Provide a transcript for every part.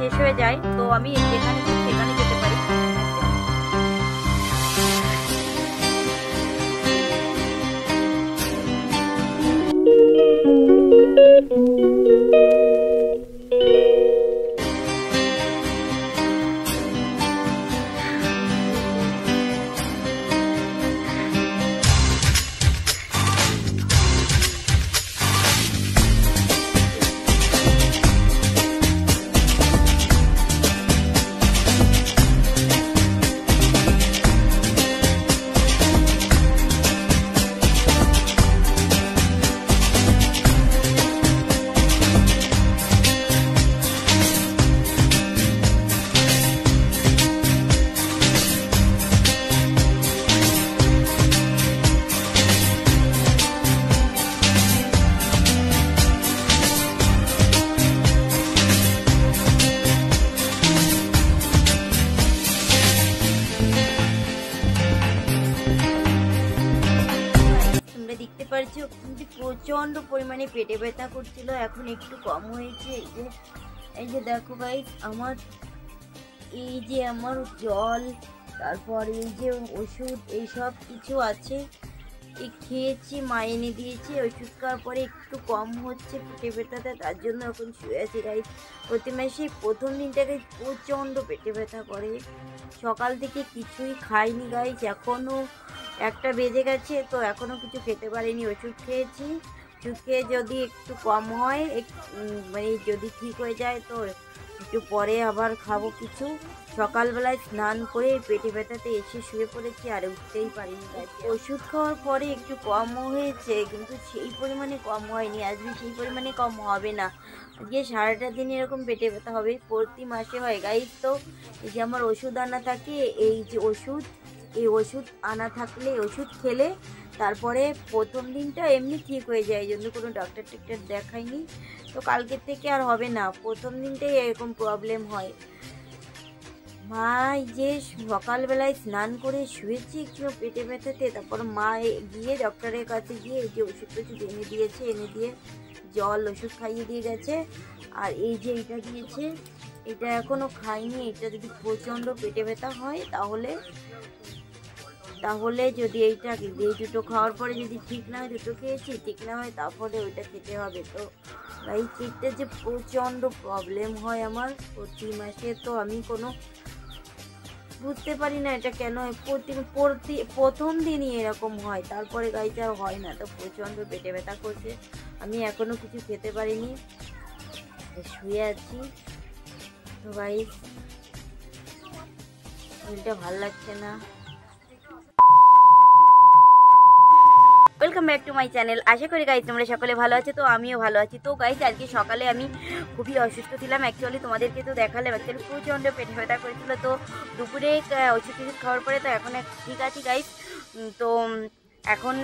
শেষ হয়ে যায় তো আমি যেখানে সেখানে যেতে পারি। প্রচন্ড পরিমাণে পেটে ব্যথা করছিল, এখন একটু কম হয়েছে। এই যে দেখো গাইস, আমার এই যে আমার জল, তারপর এই যে ওষুধ, এই সব কিছু আছে, এই খেয়েছি, মা এনে দিয়েছি। ওষুধ খাওয়ার পরে একটু কম হচ্ছে পেটে ব্যথাটা, তার জন্য এখন শুয়ে আছি গাইস। প্রতি মাসে প্রথম দিনটাকে প্রচণ্ড পেটে ব্যথা করে। সকাল থেকে কিছুই খাইনি গাইস, এখনও 1টা বেজে গেছে, তো এখনও কিছু খেতে পারিনি। ওষুধ খেয়েছি, ওষুধ খেয়ে যদি একটু কম হয়, মানে যদি ঠিক হয়ে যায় তো একটু পরে আবার খাবো কিছু। সকালবেলায় স্নান করে পেটে ব্যথাতে এসে শুয়ে পড়েছি, আর উঠতেই পারিনি গাইস। ওষুধ খাওয়ার পরে একটু কমও হয়েছে, কিন্তু সেই পরিমাণে কম হয়নি। আজকে সেই পরিমাণে কম হবে না, আজকে সারাটা দিন এরকম পেটে ব্যথা হবে। প্রতি মাসে হয় গাইস। তো এই যে আমার ওষুধ আনা থাকে, এই যে ওষুধ, এই ওষুধ আনা থাকলে ওষুধ খেলে তারপরে প্রথম দিনটা এমনি ঠিক হয়ে যায়, এই জন্য কোনো ডাক্তার টাক্তার দেখাইনি। তো কালকের থেকে আর হবে না, প্রথম দিনটাই এরকম প্রবলেম হয়। মা যে সকালবেলায় স্নান করে শুয়েছি একটু পেটে ব্যথাতে, তারপর মা গিয়ে ডক্টরের কাছে গিয়ে এই যে ওষুধ টষুধ এনে দিয়েছে, এনে দিয়ে জল ওষুধ খাইয়ে দিয়ে গেছে। আর এই যে এটা দিয়েছে, এটা এখনও খাইনি। এটা যদি প্রচণ্ড পেটে ব্যথা হয় তাহলে যদি এই দুটো খাওয়ার পরে যদি ঠিক না হয়, দুটো খেয়েছি ঠিক না হয়, তারপরে ওইটা খেতে হবে। তো এই পেটটা যে প্রচণ্ড প্রবলেম হয় আমার প্রতি মাসে, তো আমি কোনো বুঝতে পারি না এটা কেন হয়। প্রথম দিনই এরকম হয়, তারপরে গাইতে আর হয় না। তো প্রচণ্ড পেটে ব্যথা করছে, আমি এখনও কিছু খেতে পারিনি, শুয়ে আছি। তো গাইস, শরীরটা ভাল লাগছে না। Welcome back to my channel. আশা করি গাইজ তোমরা সকলে ভালো আছো, তো আমিও ভালো আছি। তো গাইজ আজকে সকালে আমি খুবই অসুস্থ ছিলাম, অ্যাকচুয়ালি তোমাদেরকে তো দেখালাম। অ্যাকচুয়ালি প্রচণ্ড পেটে ব্যথা করেছিল, তো দুপুরে ওষুধ খাওয়ার পরে তো এখন ঠিক আছে গাইজ। তো এখন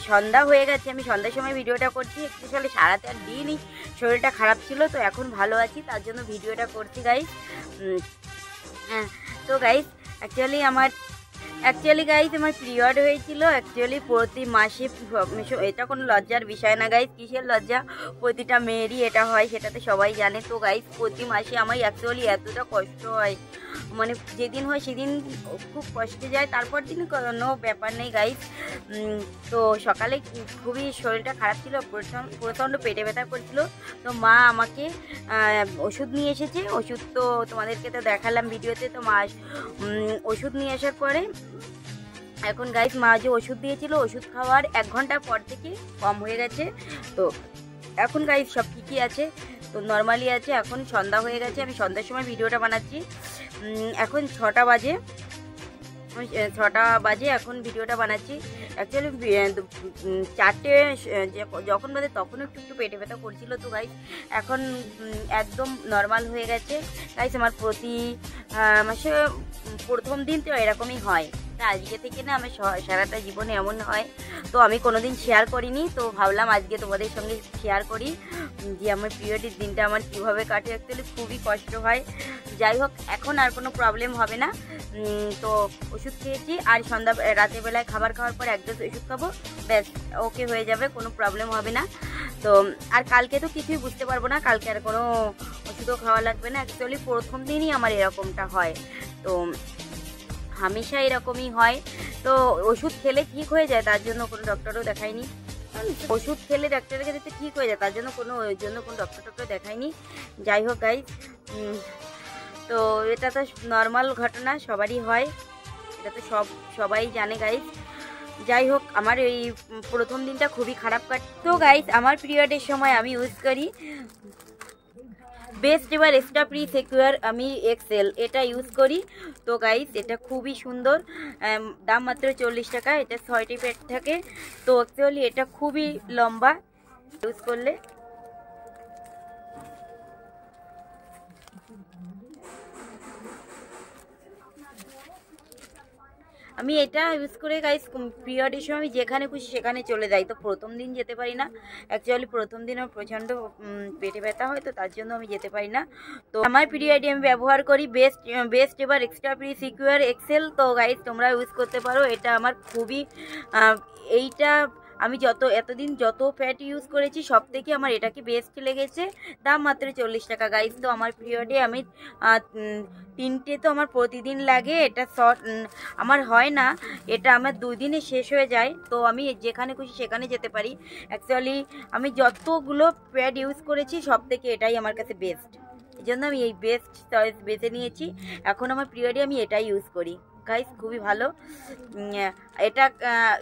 সন্ধ্যা হয়ে গেছে, আমি সন্ধ্যার সময় ভিডিওটা করছি। অ্যাকচুয়ালি সারাতে আর দিনই শরীরটা খারাপ ছিল, তো এখন ভালো আছি, তার জন্য ভিডিওটা করছি গাইজ। তো গাইজ অ্যাকচুয়ালি গাইজ আমার পিরিয়ড হয়েছিল। অ্যাকচুয়ালি প্রতি মাসে, এটা কোনো লজ্জার বিষয় না গাইজ, কিসের লজ্জা, প্রতিটা মেয়েরই এটা হয়, সেটা তো সবাই জানে। তো গাইজ প্রতি মাসে আমার অ্যাকচুয়ালি এতটা কষ্ট হয়, মানে যেদিন হয় সেদিন খুব কষ্টে যায়, তারপর দিন কোনো ব্যাপার নেই গাইজ। তো সকালে খুবই শরীরটা খারাপ ছিল, প্রচণ্ড পেটে ব্যথা করছিল। তো মা আমাকে ওষুধ নিয়ে এসেছে, ওষুধ তো তোমাদেরকে তো দেখালাম ভিডিওতে। তো মা ওষুধ নিয়ে আসার পরে এখন গাইস মা যে ওষুধ দিয়েছিল, ওষুধ খাওয়ার 1 ঘন্টা পর থেকে কম হয়ে গেছে। তো এখন গাইস সব ঠিকই আছে, তো নর্মালি আছে। এখন সন্ধ্যা হয়ে গেছে, আমি সন্ধ্যার সময় ভিডিওটা বানাচ্ছি। এখন 6টা বাজে এখন ভিডিওটা বানাচ্ছি। অ্যাকচুয়ালি 4টে যখন বাজে তখন একটু পেটে ব্যথা করছিল। তো গাইস এখন একদম নর্মাল হয়ে গেছে গাইস। আমার প্রতি মাসে প্রথম দিন তো এরকমই হয়, তা আজকে থেকে না আমার সারাটা জীবনে এমন হয়। তো আমি কোনোদিন শেয়ার করিনি, তো ভাবলাম আজকে তোমাদের সঙ্গে শেয়ার করি যে আমার পিরিয়ডের দিনটা আমার কীভাবে কাটে। অ্যাকচুয়ালি খুবই কষ্ট হয়, যাই হোক এখন আর কোনো প্রবলেম হবে না। তো ওষুধ খেয়েছি, আর রাতের বেলায় খাবার খাওয়ার পর 1 ডোজ ওষুধ খাবো, ব্যাস ওকে হয়ে যাবে, কোনো প্রবলেম হবে না। তো আর কালকে তো কিছুই বুঝতে পারবো না, কালকে আর কোনো ওষুধও খাওয়া লাগবে না। অ্যাকচুয়ালি প্রথম দিনই আমার এরকমটা হয়, তো হামেশা এরকমই হয়। তো ওষুধ খেলে ঠিক হয়ে যায়, তার জন্য কোনো ডক্টরও দেখাইনি। ওষুধ খেলে ডাক্তারের কাছে ঠিক হয়ে যায়, তার জন্য কোনো ডক্টর দেখাইনি। যাই হোক গাইজ, তো এটা তো নর্মাল ঘটনা, সবারই হয়, এটা তো সবাই জানে গাইজ। যাই হোক, আমার এই প্রথম দিনটা খুবই খারাপ কাটে। তো গাইজ, আমার পিরিয়ডের সময় আমি ইউজ করি বেস্ট এবার এক্সট্রা প্রি সিকিউর আমি এক্সেল, এটা ইউজ করি। তো গাইস, এটা খুবই সুন্দর, দাম মাত্র 40 টাকা। এটা 6টি প্যাড থাকে। তো অ্যাকচুয়ালি এটা খুবই লম্বা, ইউজ করলে আমি এটা ইউজ করে গাইস পিরিয়ডের সময় আমি যেখানে খুশি সেখানে চলে যাই। তো প্রথম দিন যেতে পারি না, অ্যাকচুয়ালি প্রথম দিন আমার প্রচণ্ড পেটে ব্যথা হয়, তো তার জন্য আমি যেতে পারি না। তো আমার পিরিয়ডে আমি ব্যবহার করি বেস্ট এবার এক্সট্রা প্রি সিকিউর এক্সেল। তো গাইস, তোমরা ইউজ করতে পারো, এটা আমার খুবই এইটা আমি এতদিন যত প্যাড ইউজ করেছি সব থেকে আমার এটাকে বেস্ট লেগেছে। দাম মাত্র 40 টাকা গাইস। তো আমার পিরিয়ডে আমি 3টে তো আমার প্রতিদিন লাগে, এটা আমার হয় না, এটা আমার 2 দিনে শেষ হয়ে যায়। তো আমি যেখানে খুশি সেখানে যেতে পারি। অ্যাকচুয়ালি আমি যতগুলো প্যাড ইউজ করেছি সব থেকে এটাই আমার কাছে বেস্ট, এই জন্য আমি এই বেস্ট চয়েস বেছে নিয়েছি। এখন আমার পিরিয়ডে আমি এটাই ইউজ করি গাইস, খুবই ভালো। এটা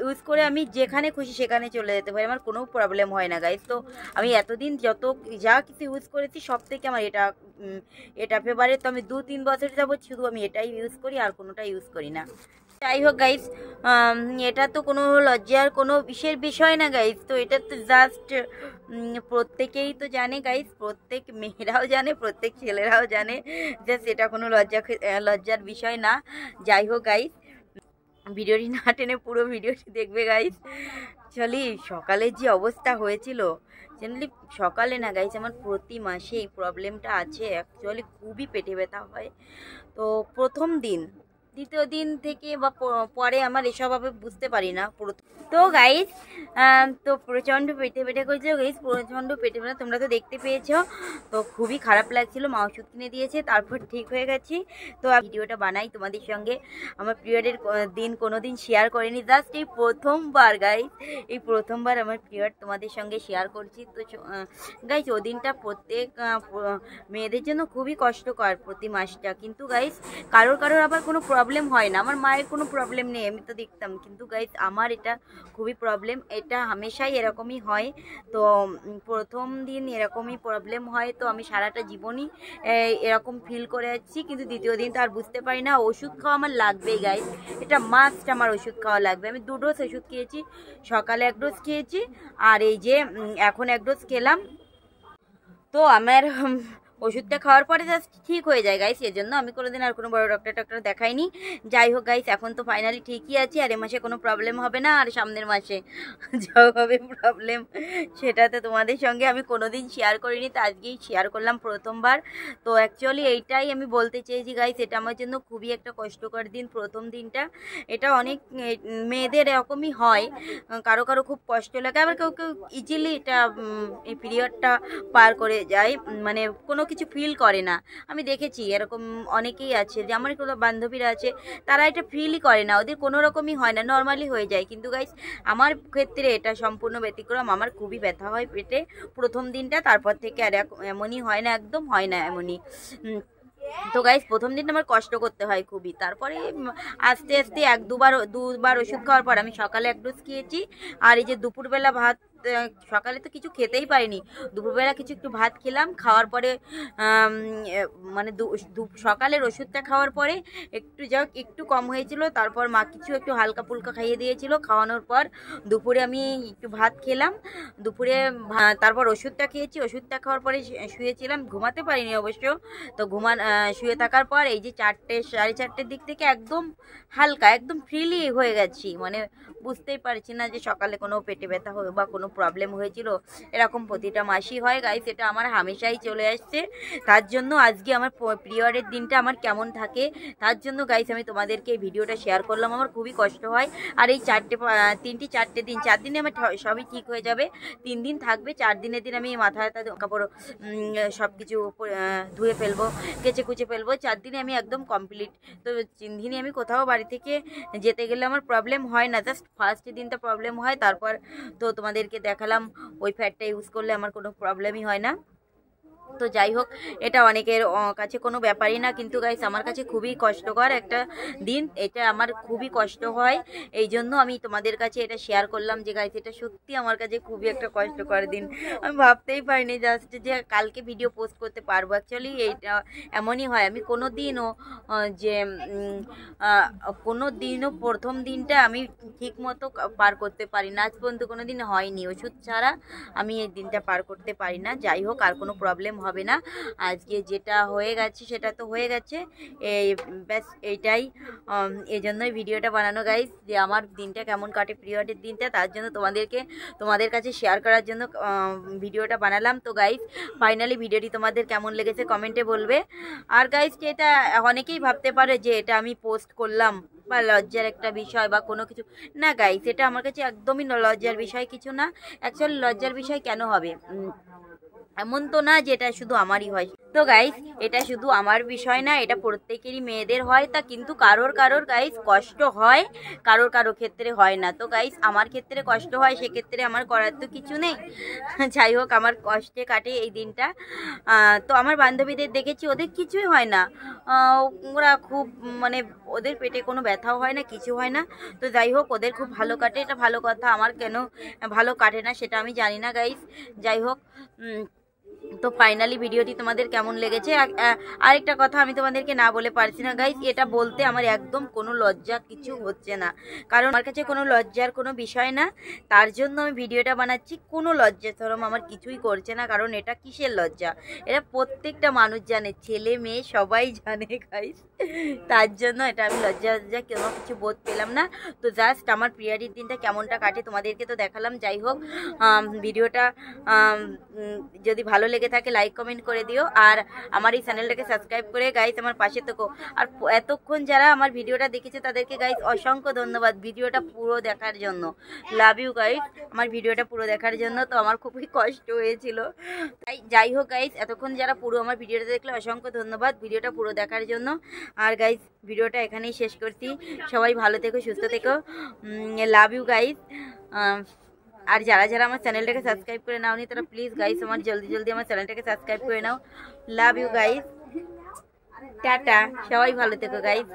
ইউজ করে আমি যেখানে খুশি সেখানে চলে যেতে পারি, আমার কোনো প্রবলেম হয় না গাইস। তো আমি এতদিন যা কিছু ইউজ করেছি সব থেকে আমার এটা ফেভারিট। তো আমি 2-3 বছর যাবত শুধু আমি এটাই ইউজ করি, আর কোনোটা ইউজ করি না। যাই হোক গাইস, এটা তো কোনো লজ্জার কোনো বিষয় না গাইস। তো এটা তো জাস্ট প্রত্যেকেই তো জানে গাইস, প্রত্যেক মেয়েরাও জানে, প্রত্যেক ছেলেরাও জানে, জাস্ট এটা কোনো লজ্জার বিষয় না। যাই হোক গাইস, ভিডিওটি না টেনে পুরো ভিডিওটি দেখবে গাইস। চলি সকালে যে অবস্থা হয়েছিল, জেনারেলি সকালে না গাইস, আমার প্রতি মাসে এই প্রবলেমটা আছে। অ্যাকচুয়ালি খুবই পেটে ব্যথা হয়। তো প্রথম দিন, দ্বিতীয় দিন থেকে বা পরে আমার এসব ভাবে বুঝতে পারি না। তো গাইস, তো প্রচণ্ড পেটে করেছিল গাইস, প্রচণ্ড পেটে ব্যথা তোমরা তো দেখতে পেয়েছো। তো খুবই খারাপ লাগছিল, মা ওষুধ কিনে দিয়েছে, তারপর ঠিক হয়ে গেছি। তো ভিডিওটা বানাই তোমাদের সঙ্গে। আমার পিরিয়ডের দিন কোনো দিন শেয়ার করিনি, জাস্ট এই প্রথমবার গাইস, এই প্রথমবার আমার পিরিয়ড তোমাদের সঙ্গে শেয়ার করছি। তো গাইস, ও দিনটা প্রত্যেক মেয়েদের জন্য খুবই কষ্টকর প্রতি মাসটা। কিন্তু গাইস, কারোর আবার কোনো প্রবলেম হয় না। আমার মায়ের কোনো প্রবলেম নেই, আমি তো দেখতাম, কিন্তু গাইস আমার এটা খুবই প্রবলেম, এটা হামেশাই এরকমই হয়। তো প্রথম দিন এরকমই প্রবলেম হয়, তো আমি সারাটা জীবনই এরকম ফিল করে যাচ্ছি। কিন্তু দ্বিতীয় দিন তো আর বুঝতে পারি না, ওষুধ খাওয়া আমার লাগবেই গাইস, এটা মাস্ট, আমার ওষুধ খাওয়া লাগবে। আমি 2 ডোজ ওষুধ খেয়েছি, সকালে 1 ডোজ খেয়েছি, আর এই যে এখন 1 ডোজ খেলাম। তো আমার ওষুধটা খাওয়ার পরে জাস্ট ঠিক হয়ে যায় গাইস, এর জন্য আমি কোনোদিন আর কোনো বড় ডক্টর দেখাইনি। যাই হোক গাইস, এখন তো ফাইনালি ঠিকই আছে, আর এ মাসে কোনো প্রবলেম হবে না, আর সামনের মাসে যা হবে প্রবলেম সেটাতে তোমাদের সঙ্গে আমি কোনোদিন শেয়ার করিনি, তো আজকেই শেয়ার করলাম প্রথমবার। তো অ্যাকচুয়ালি এইটাই আমি বলতে চেয়েছি গাইস, এটা আমার জন্য খুবই একটা কষ্টকর দিন প্রথম দিনটা। এটা অনেক মেয়েদের এরকমই হয়, কারো খুব কষ্ট লাগে, আবার কেউ ইজিলি এটা এই পিরিয়ডটা পার করে যায়, মানে কোনো কিছু ফিল করে না। আমি দেখেছি এরকম অনেকেই আছে, যে আমার কোনো বান্ধবীরা আছে, তারা এটা ফিলই করে না, ওদের কোনো রকমই হয় না, নর্মালি হয়ে যায়। কিন্তু গাইস, আমার ক্ষেত্রে এটা সম্পূর্ণ ব্যতিক্রম, আমার খুবই ব্যথা হয় পেটে প্রথম দিনটা, তারপর থেকে আর এমনই হয় না, একদম হয় না এমনই। তো গাইস, প্রথম দিন আমার কষ্ট করতে হয় খুবই, তারপরে আস্তে আস্তে দুবার ওষুধ খাওয়ার পর আমি সকালে 1 ডোজ খেয়েছি, আর এই যে দুপুরবেলা ভাত, সকালে তো কিছু খেতেই পারিনি, দুপুরবেলা একটু ভাত খেলাম, খাওয়ার পরে মানে সকালের ওষুধটা খাওয়ার পরে একটু কম হয়েছিল, তারপর মা একটু হালকা ফুলকা খাইয়ে দিয়েছিল, খাওয়ানোর পর দুপুরে আমি একটু ভাত খেলাম, দুপুরে তারপর ওষুধটা খেয়েছি, ওষুধটা খাওয়ার পরে শুয়েছিলাম, ঘুমাতে পারিনি অবশ্য। তো শুয়ে থাকার পর এই যে 4-4:30 দিক থেকে একদম হালকা, একদম ফ্রিলি হয়ে গেছি, মানে বুঝতেই পারছি না যে সকালে কোনো পেটে ব্যথা হবে বা কোনো প্রবলেম হয়েছিল, এরকম প্রতিটা মাসই হয় গাইস, এটা আমার হামেশাই চলে আসছে। তার জন্য আজকে আমার পিরিয়ডের দিনটা আমার কেমন থাকে তার জন্য গাইস আমি তোমাদেরকে এই ভিডিওটা শেয়ার করলাম। আমার খুবই কষ্ট হয়। আর এই 4 দিনে আমার সবই ঠিক হয়ে যাবে। 3 দিন থাকবে, 4 দিনের দিন আমি মাথা কাপড় সব কিছু ধুয়ে ফেলবো, কেচে কুচে ফেলবো। 4 দিনে আমি একদম কমপ্লিট। তো 3 দিনে আমি কোথাও বাড়ি থেকে যেতে গেলে আমার প্রবলেম হয় না, জাস্ট ফার্স্ট দিনটা প্রবলেম হয়। তারপর তো তোমাদেরকে দেখালাম ওই ফ্যাটটা ইউজ করলে আমার কোনো প্রবলেমই হয় না। তো যাই হোক, এটা অনেকের কাছে কোনো ব্যাপারই না, কিন্তু গাইস আমার কাছে খুবই কষ্টকর একটা দিন, এটা আমার খুবই কষ্ট হয়। এই জন্য আমি তোমাদের কাছে এটা শেয়ার করলাম যে গাইস এটা সত্যি আমার কাছে খুবই একটা কষ্টকর দিন। আমি ভাবতেই পারিনি জাস্ট যে কালকে ভিডিও পোস্ট করতে পারবো। অ্যাকচুয়ালি এইটা এমনই হয়, আমি কোনো দিনও যে কোনো দিনও প্রথম দিনটা আমি ঠিক মতো পার করতে পারি না, আজ পর্যন্ত কোনো দিন হয়নি। ওষুধ ছাড়া আমি এই দিনটা পার করতে পারি না। যাই হোক, আর কোনো প্রবলেম হবে না। আজকে যেটা হয়ে গেছে সেটা তো হয়ে গেছে, এই ব্যাস এইটাই। এই জন্যই ভিডিওটা বানানো গাইস, যে আমার দিনটা কেমন কাটে পিরিয়ডের দিনটা, তার জন্য তোমাদের কাছে শেয়ার করার জন্য ভিডিওটা বানালাম। তো গাইস ফাইনালি ভিডিওটি তোমাদের কেমন লেগেছে কমেন্টে বলবে। আর গাইস এটা অনেকেই ভাবতে পারে যে এটা আমি পোস্ট করলাম বা লজ্জার একটা বিষয় বা কোনো কিছু না গাইস, এটা আমার কাছে একদমই লজ্জার বিষয় কিছু না। অ্যাকচুয়ালি লজ্জার বিষয় কেন হবে, এমন তো না যে এটা শুধু আমারই হয়। তো গাইস এটা শুধু আমার বিষয় না, এটা প্রত্যেকেরই মেয়েদের হয়। তা কিন্তু কারোর গাইস কষ্ট হয়, কারোর ক্ষেত্রে হয় না। তো গাইস আমার ক্ষেত্রে কষ্ট হয়, সেক্ষেত্রে আমার করার তো কিছু নেই। যাই হোক, আমার কষ্টে কাটে এই দিনটা। তো আমার বান্ধবীদের দেখেছি ওদের কিছুই হয় না, ওরা খুব মানে ওদের পেটে কোনো ব্যথাও হয় না, কিছু হয় না। তো যাই হোক, ওদের খুব ভালো কাটে, এটা ভালো কথা। আমার কেন ভালো কাটে না সেটা আমি জানি না গাইস। যাই হোক, তো ফাইনালি ভিডিওটি তোমাদের কেমন লেগেছে। আরেকটা কথা আমি তোমাদেরকে না বলে পারছি না গাইস, এটা বলতে আমার একদম কোনো লজ্জা কিছু হচ্ছে না, কারণ আমার কাছে কোনো লজ্জার কোনো বিষয় না। তার জন্য আমি ভিডিওটা বানাচ্ছি, কোনো লজ্জা শরম আমার কিছুই করছে না, কারণ এটা কিসের লজ্জা, এটা প্রত্যেকটা মানুষ জানে, ছেলে মেয়ে সবাই জানে গাইস। তার জন্য এটা আমি লজ্জা কোনো কিছু বোধ পেলাম না। তো জাস্ট আমার পিরিয়ডের দিনটা কেমনটা কাটে তোমাদেরকে তো দেখালাম। যাই হোক, ভিডিওটা যদি ভালো লেগে থাকে লাইক কমেন্ট করে দিও, আর আমার এই চ্যানেলটাকে সাবস্ক্রাইব করে গাইস আমার পাশে থেকো। আর এতক্ষণ যারা আমার ভিডিওটা দেখেছে তাদেরকে গাইস অসংখ্য ধন্যবাদ ভিডিওটা পুরো দেখার জন্য। লাভ ইউ গাইস আমার ভিডিওটা পুরো দেখার জন্য। তো আমার খুবই কষ্ট হয়েছিল, তাই যাই হোক গাইস এতক্ষণ যারা পুরো আমার ভিডিওটা দেখলে অসংখ্য ধন্যবাদ ভিডিওটা পুরো দেখার জন্য। আর গাইস ভিডিওটা এখানেই শেষ করছি, সবাই ভালো থেকো, সুস্থ থেকো, লাভ ইউ গাইস। আর যারা আমার চ্যানেলটাকে সাবস্ক্রাইব করে নাওনি তারা প্লিজ গাইস আমার জলদি আমার চ্যানেলটাকে সাবস্ক্রাইব করে নাও। লাভ ইউ গাইস, টাটা, সবাই ভালো থেকো গাইস।